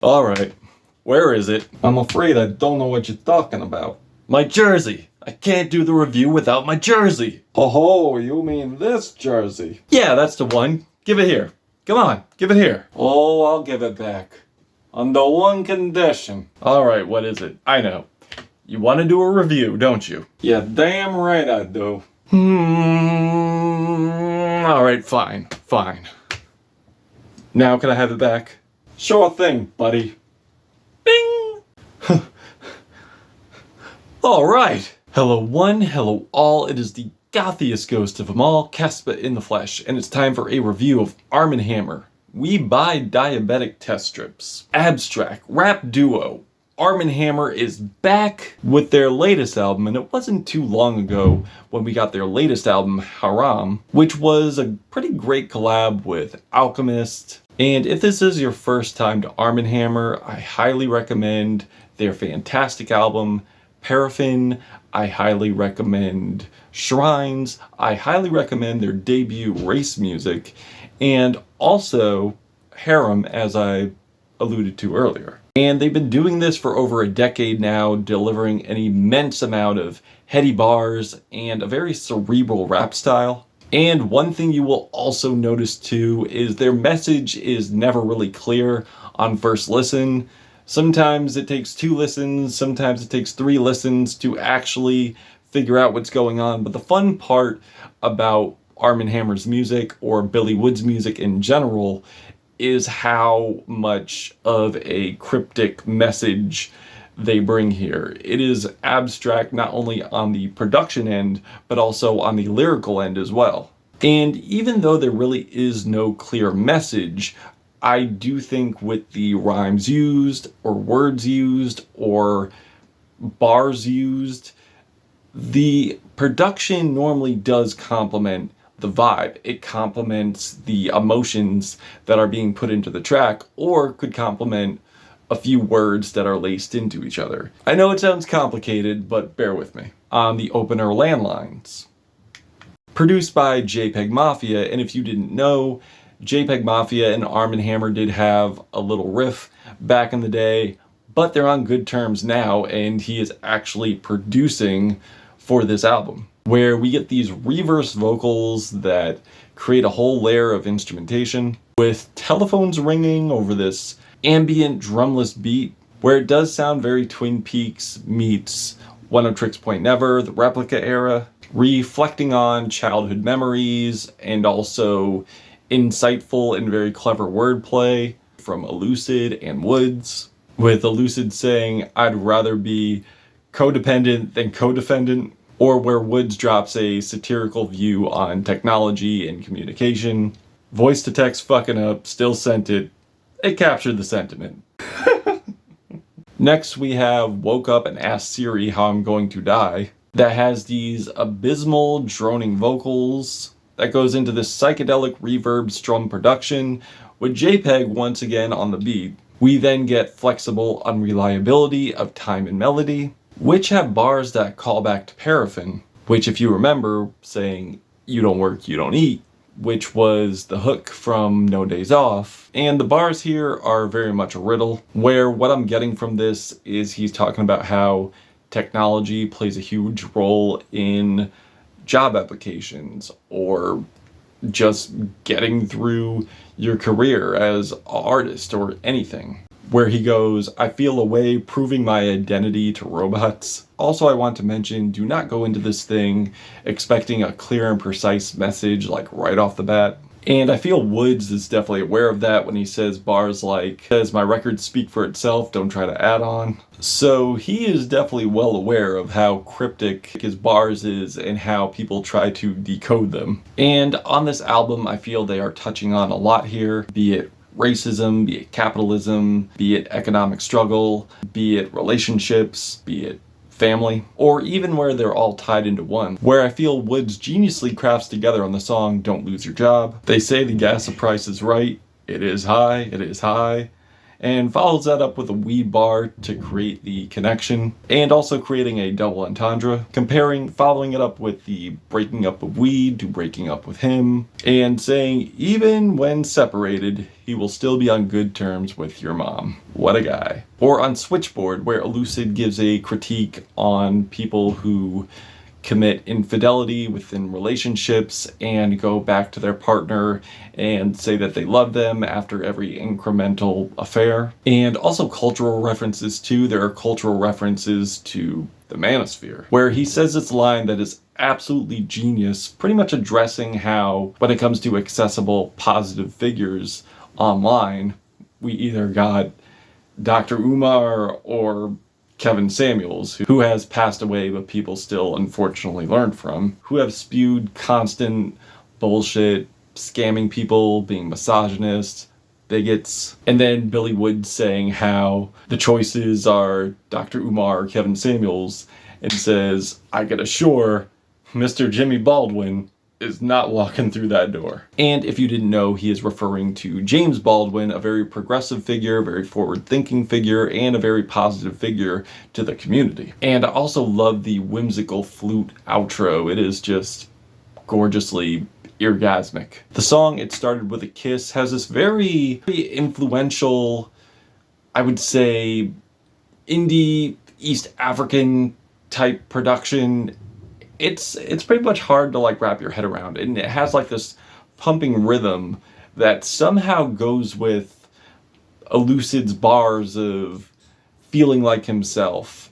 Alright, where is it? I'm afraid I don't know what you're talking about. My jersey! I can't do the review without my jersey! Oh, you mean this jersey? Yeah, that's the one. Give it here. Come on, give it here. Oh, I'll give it back. Under one condition. Alright, what is it? I know. You want to do a review, don't you? Yeah, damn right I do. Alright, fine. Now can I have it back? Sure thing, buddy. Bing! Alright. Hello one, hello all. It is the gothiest ghost of them all, Casper in the flesh, and it's time for a review of Armand Hammer. We buy Diabetic test strips. Abstract rap duo Armand Hammer is back with their latest album, and it wasn't too long ago when we got their latest album, Haram, which was a pretty great collab with Alchemist. And if this is your first time to Armand Hammer, I highly recommend their fantastic album, Paraffin. I highly recommend Shrines. I highly recommend their debut Race Music, and also Haram, as I alluded to earlier. And they've been doing this for over a decade now, delivering an immense amount of heady bars and a very cerebral rap style. And one thing you will also notice too is their message is never really clear on first listen. Sometimes it takes 2 listens, sometimes it takes 3 listens to actually figure out what's going on. But the fun part about Armand Hammer's music, or Billy Wood's music in general, is how much of a cryptic message they bring here. It is abstract not only on the production end, but also on the lyrical end as well. And even though there really is no clear message, I do think with the rhymes used, or words used, or bars used, the production normally does complement the vibe. It complements the emotions that are being put into the track, or could complement a few words that are laced into each other. I know it sounds complicated, but bear with me. On the opener, Landlines. Produced by JPEG Mafia, and if you didn't know, JPEG Mafia and Armand Hammer did have a little riff back in the day, but they're on good terms now, and he is actually producing for this album, where we get these reverse vocals that create a whole layer of instrumentation, with telephones ringing over this ambient drumless beat, where it does sound very Twin Peaks meets One of Tricks Point Never, the Replica era, reflecting on childhood memories, and also insightful and very clever wordplay from Elucid and Woods, with Elucid saying, "I'd rather be codependent than codefendant," or where Woods drops a satirical view on technology and communication. Voice to text fucking up, still sent it. It captured the sentiment. Next we have Woke Up and Asked Siri How I'm Going to Die, that has these abysmal droning vocals that goes into this psychedelic reverb strum production with JPEG once again on the beat. We then get flexible Unreliability of Time and Melody, which have bars that call back to Paraffin, which, if you remember, saying "you don't work, you don't eat," which was the hook from No Days Off. And the bars here are very much a riddle, where what I'm getting from this is he's talking about how technology plays a huge role in job applications, or just getting through your career as an artist or anything. Where he goes, "I feel a way proving my identity to robots." Also, I want to mention, do not go into this thing expecting a clear and precise message like right off the bat. And I feel Woods is definitely aware of that when he says bars like, "Does my record speak for itself, don't try to add on." So he is definitely well aware of how cryptic his bars is and how people try to decode them. And on this album, I feel they are touching on a lot here, be it racism, be it capitalism, be it economic struggle, be it relationships, be it family, or even where they're all tied into one, where I feel Woods geniusly crafts together on the song Don't Lose Your Job. They say the gas price is right, it is high, and follows that up with a weed bar to create the connection, and also creating a double entendre, following it up with the breaking up of weed to breaking up with him, and saying even when separated, he will still be on good terms with your mom. What a guy. Or on Switchboard, where Elucid gives a critique on people who commit infidelity within relationships and go back to their partner and say that they love them after every incremental affair. And also cultural references too. There are cultural references to the manosphere, where he says this line that is absolutely genius, pretty much addressing how, when it comes to accessible positive figures online, we either got Dr. Umar or Kevin Samuels, who has passed away but people still unfortunately learn from, who have spewed constant bullshit, scamming people, being misogynists, bigots. And then Billy Wood saying how the choices are Dr. Umar or Kevin Samuels, and says, I can assure Mr. Jimmy Baldwin is not walking through that door. And if you didn't know, he is referring to James Baldwin, a very progressive figure, very forward-thinking figure, and a very positive figure to the community. And I also love the whimsical flute outro. It is just gorgeously orgasmic. The song, It Started With a Kiss, has this very influential, I would say, indie East African type production. It's pretty much hard to like wrap your head around, and it has like this pumping rhythm that somehow goes with Elucid's bars of feeling like himself,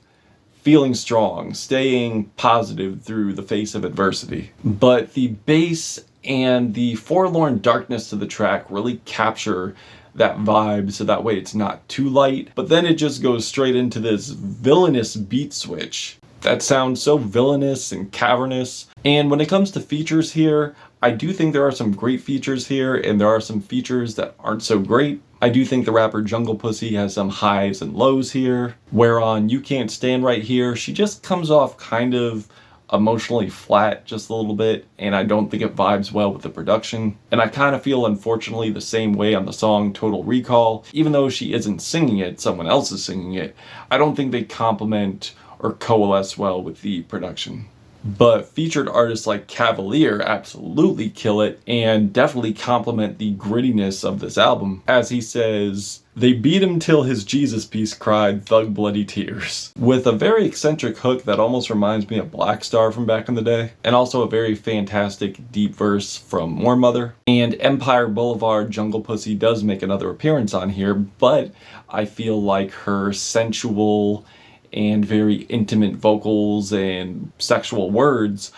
feeling strong, staying positive through the face of adversity. But the bass and the forlorn darkness to the track really capture that vibe, so that way it's not too light, but then it just goes straight into this villainous beat switch that sounds so villainous and cavernous. And when it comes to features here, I do think there are some great features here, and there are some features that aren't so great. I do think the rapper Jungle Pussy has some highs and lows here, where on You Can't Stand Right Here, she just comes off kind of emotionally flat just a little bit, and I don't think it vibes well with the production. And I kind of feel, unfortunately, the same way on the song Total Recall. Even though she isn't singing it, someone else is singing it, I don't think they complement or coalesce well with the production. But featured artists like Cavalier absolutely kill it and definitely complement the grittiness of this album. As he says, they beat him till his Jesus piece cried thug bloody tears. With a very eccentric hook that almost reminds me of Black Star from back in the day. And also a very fantastic deep verse from More Mother. And Empire Boulevard Jungle Pussy does make another appearance on here, but I feel like her sensual and very intimate vocals and sexual words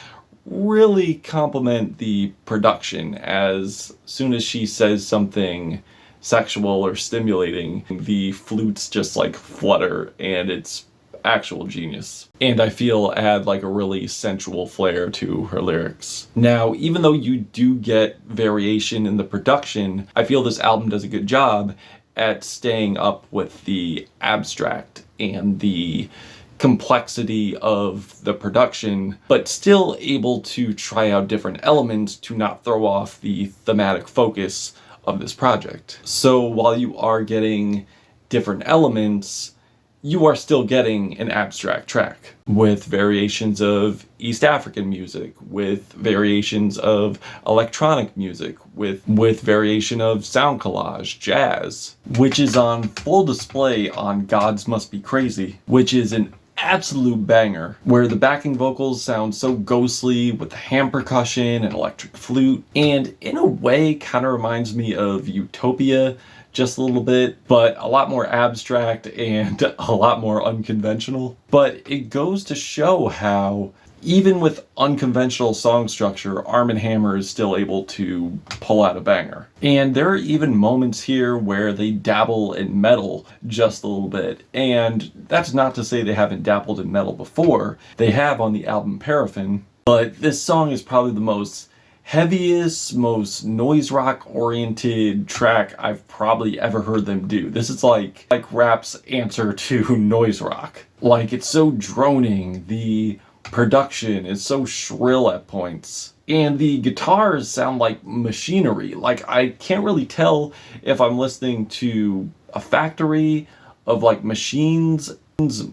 really complement the production. As soon as she says something sexual or stimulating, the flutes just like flutter, and it's actual genius. And I feel add like a really sensual flair to her lyrics. Now, even though you do get variation in the production, I feel this album does a good job at staying up with the abstract and the complexity of the production, but still able to try out different elements to not throw off the thematic focus of this project. So while you are getting different elements, you are still getting an abstract track with variations of East African music, with variations of electronic music, with variation of sound collage, jazz, which is on full display on Gods Must Be Crazy, which is an absolute banger, where the backing vocals sound so ghostly with the hand percussion and electric flute, and in a way kind of reminds me of Utopia just a little bit, but a lot more abstract and a lot more unconventional. But it goes to show how even with unconventional song structure, Armand Hammer is still able to pull out a banger. And there are even moments here where they dabble in metal just a little bit. And that's not to say they haven't dabbled in metal before. They have on the album Paraffin. But this song is probably the most heaviest, most noise rock oriented track I've probably ever heard them do. This is like rap's answer to noise rock. Like, it's so droning, the production is so shrill at points, and the guitars sound like machinery. Like, I can't really tell if I'm listening to a factory of like machines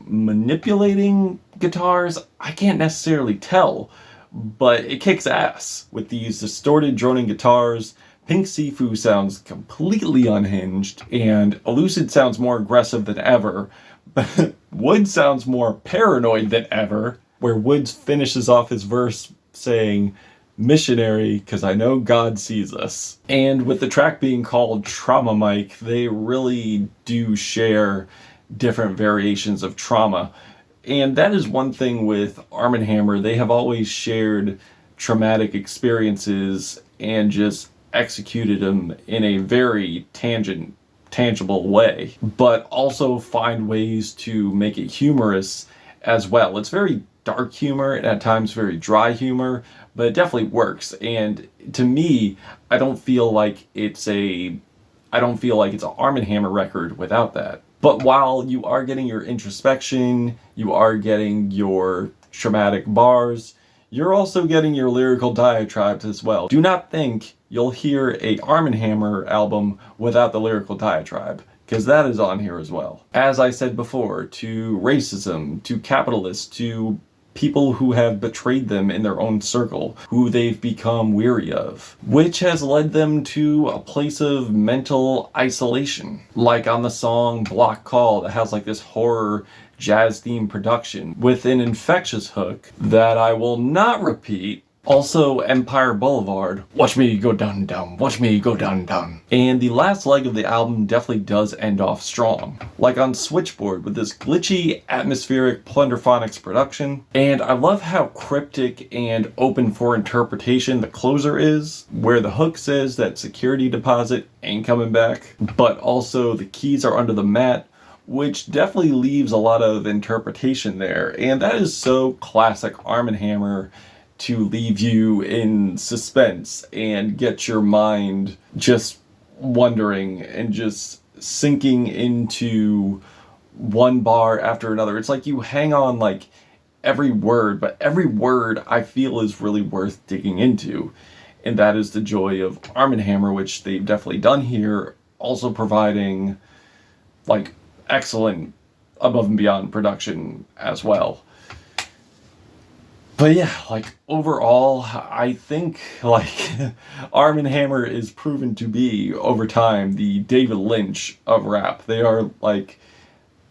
manipulating guitars, I can't necessarily tell, but it kicks ass with these distorted droning guitars. Pink Sifu sounds completely unhinged, and Elucid sounds more aggressive than ever, but Wood sounds more paranoid than ever, where Woods finishes off his verse saying, "Missionary, 'cause I know God sees us." And with the track being called Trauma Mike, they really do share different variations of trauma. And that is one thing with Armand Hammer. They have always shared traumatic experiences and just executed them in a very tangible way, but also find ways to make it humorous as well. It's very dark humor and at times very dry humor, but it definitely works. And to me, I don't feel like it's an Armand Hammer record without that. But while you are getting your introspection, you are getting your traumatic bars, you're also getting your lyrical diatribes as well. Do not think you'll hear a Armand Hammer album without the lyrical diatribe, because that is on here as well. As I said before, to racism, to capitalists, to people who have betrayed them in their own circle, who they've become weary of, which has led them to a place of mental isolation. Like on the song Block Call, that has like this horror jazz themed production with an infectious hook that I will not repeat. Also, Empire Boulevard, watch me go down, down, watch me go down, down. And the last leg of the album definitely does end off strong. Like on Switchboard with this glitchy, atmospheric Plunderphonics production. And I love how cryptic and open for interpretation the closer is, where the hook says that security deposit ain't coming back, but also the keys are under the mat, which definitely leaves a lot of interpretation there. And that is so classic Armand Hammer, to leave you in suspense and get your mind just wondering and just sinking into one bar after another. It's like you hang on like every word, but every word I feel is really worth digging into. And that is the joy of Armand Hammer, which they've definitely done here, also providing like excellent above and beyond production as well. But yeah, like overall, I think like Armand Hammer is proven to be over time the David Lynch of rap. They are like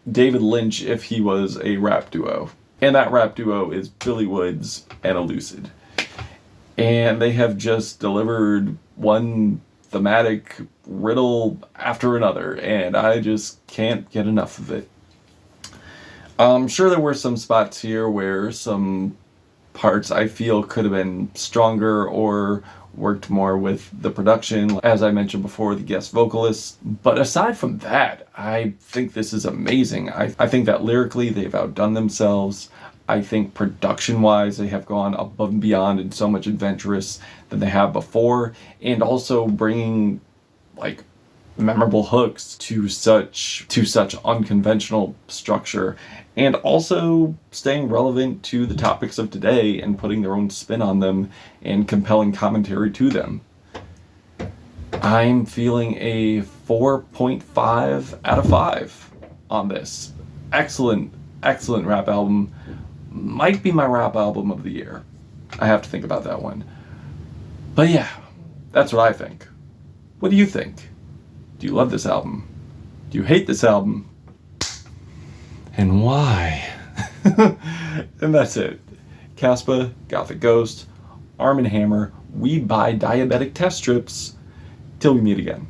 David Lynch if he was a rap duo. And that rap duo is Billy Woods and Elucid. And they have just delivered one thematic riddle after another, and I just can't get enough of it. I'm sure there were some spots here where some parts I feel could have been stronger or worked more with the production, as I mentioned before, the guest vocalists. But aside from that, I think this is amazing. I think that lyrically they've outdone themselves. I think production-wise they have gone above and beyond and so much adventurous than they have before, and also bringing like memorable hooks to such unconventional structure, and also staying relevant to the topics of today and putting their own spin on them and compelling commentary to them. I'm feeling a 4.5 out of 5 on this. Excellent rap album. Might be my rap album of the year. I have to think about that one. But yeah, that's what I think. What do you think? Do you love this album? Do you hate this album? And why? And that's it. Caspa, Gothic Ghost, Armand Hammer, we buy Diabetic test strips. Till we meet again.